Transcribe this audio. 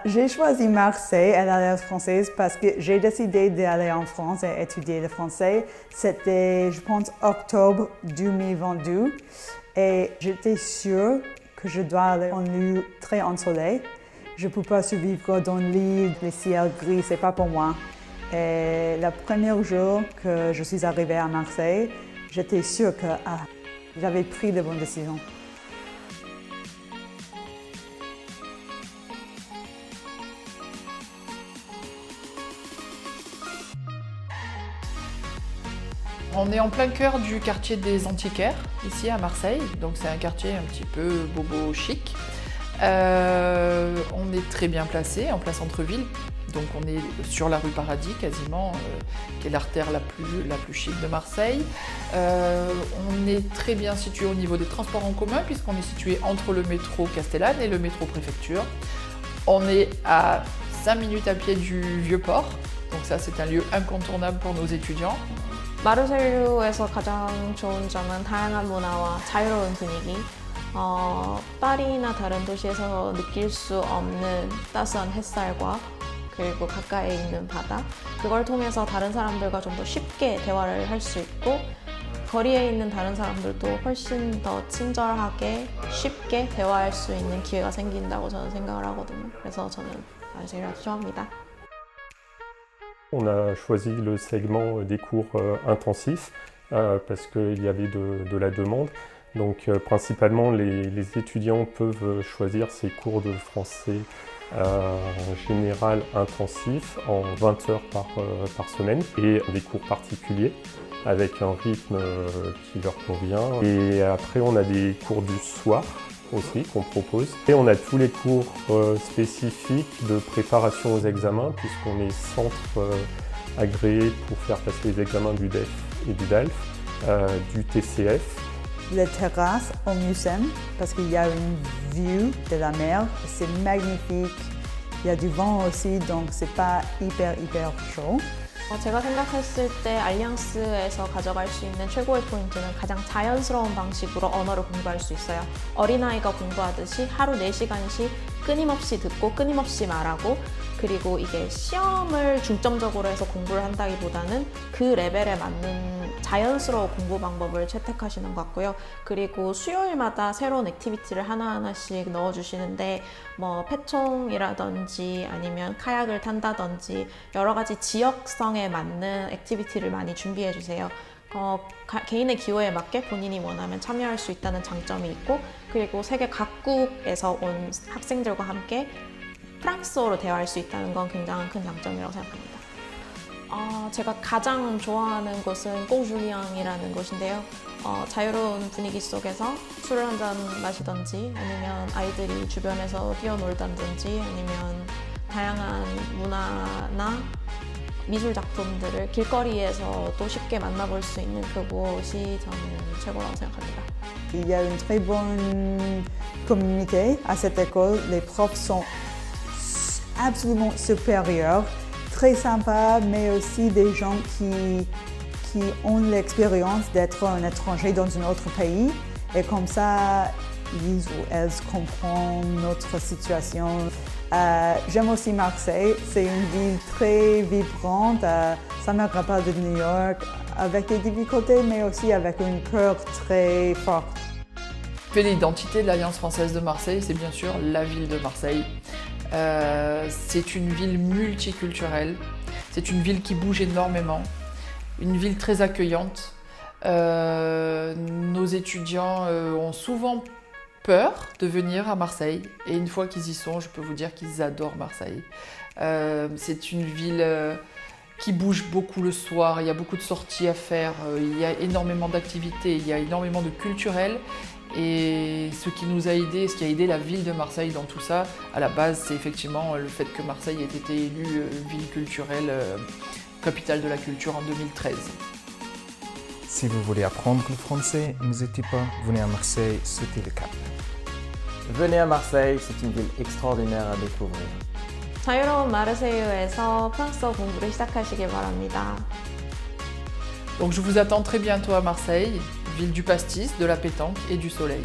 J'ai choisi Marseille à l'Alliance française parce que j'ai décidé d'aller en France et étudier le français. C'était, je pense, octobre 2022 et j'étais sûre que je dois aller en lieu très ensoleillé. Je ne peux pas survivre dans l'île, les ciels gris, c'est pas pour moi. Et le premier jour que je suis arrivée à Marseille, j'étais sûre que j'avais pris de bonnes décisions. On est en plein cœur du quartier des Antiquaires, ici à Marseille. Donc c'est un quartier un petit peu bobo chic. On est très bien placé, en plein centre-ville. Donc on est sur la rue Paradis quasiment, qui est l'artère la plus chic de Marseille. On est très bien situé au niveau des transports en commun puisqu'on est situé entre le métro Castellane et le métro Préfecture. On est à 5 minutes à pied du Vieux-Port. Donc ça c'est un lieu incontournable pour nos étudiants. 마르셀유에서 가장 좋은 점은 다양한 문화와 자유로운 분위기, 파리나 다른 도시에서 느낄 수 없는 따스한 햇살과 그리고 가까이 있는 바다, 그걸 통해서 다른 사람들과 좀 더 쉽게 대화를 할 수 있고 거리에 있는 다른 사람들도 훨씬 더 친절하게 쉽게 대화할 수 있는 기회가 생긴다고 저는 생각을 하거든요. 그래서 저는 마르셀유를 아주 좋아합니다. On a choisi le segment des cours intensifs parce qu'il y avait de la demande. Donc principalement les étudiants peuvent choisir ces cours de français en général intensifs en 20 heures par semaine et des cours particuliers avec un rythme qui leur convient. Et après on a des cours du soir aussi qu'on propose. Et on a tous les cours spécifiques de préparation aux examens puisqu'on est centre agréé pour faire passer les examens du DEF et du DALF, du TCF. Les terrasses au Mucem parce qu'il y a une vue de la mer, c'est magnifique. Il y a du vent aussi donc c'est pas hyper chaud. 제가 생각했을 때 알리앙스에서 가져갈 수 있는 최고의 포인트는 가장 자연스러운 방식으로 언어를 공부할 수 있어요. 어린아이가 공부하듯이 하루 4시간씩 끊임없이 듣고 끊임없이 말하고 그리고 이게 시험을 중점적으로 해서 공부를 한다기보다는 그 레벨에 맞는 자연스러운 공부 방법을 채택하시는 것 같고요. 그리고 수요일마다 새로운 액티비티를 하나하나씩 넣어주시는데 뭐 패총이라든지 아니면 카약을 탄다든지 여러 가지 지역성에 맞는 액티비티를 많이 준비해 주세요. 개인의 기호에 맞게 본인이 원하면 참여할 수 있다는 장점이 있고 그리고 세계 각국에서 온 학생들과 함께 프랑스어로 대화할 수 있다는 건 굉장히 큰 장점이라고 생각합니다. 제가 가장 좋아하는 곳은 꽁줄리앙이라는 곳인데요. 자유로운 분위기 속에서 술을 한잔 마시던지 아니면 아이들이 주변에서 뛰어놀다든지 아니면 다양한 문화나 미술 작품들을 길거리에서 또 쉽게 만나볼 수 있는 그곳이 저는 최고라고 생각합니다. Il y a une très bonne communauté à cette école. Les profs sont absolument supérieurs, très sympas, mais aussi des gens qui ont l'expérience d'être un étranger dans un autre pays. Et comme ça, ils ou elles comprennent notre situation. J'aime aussi Marseille, c'est une ville très vibrante, ça me rappelle de New York, avec des difficultés mais aussi avec un cœur très fort. L'identité de l'Alliance française de Marseille, c'est bien sûr la ville de Marseille. C'est une ville multiculturelle, c'est une ville qui bouge énormément, une ville très accueillante. Nos étudiants ont souvent peur de venir à Marseille et une fois qu'ils y sont, je peux vous dire qu'ils adorent Marseille. C'est une ville qui bouge beaucoup le soir, il y a beaucoup de sorties à faire, il y a énormément d'activités, il y a énormément de culturel et ce qui nous a aidé, ce qui a aidé la ville de Marseille dans tout ça, à la base, c'est effectivement le fait que Marseille ait été élue ville culturelle, capitale de la culture en 2013. Si vous voulez apprendre le français, n'hésitez pas, venez à Marseille, sauter le cap. Venez à Marseille, c'est une ville extraordinaire à découvrir. 자유로운 마르세유에서 프랑스어 공부를 시작하시길 바랍니다. Donc je vous attends très bientôt à Marseille, ville du pastis, de la pétanque et du soleil.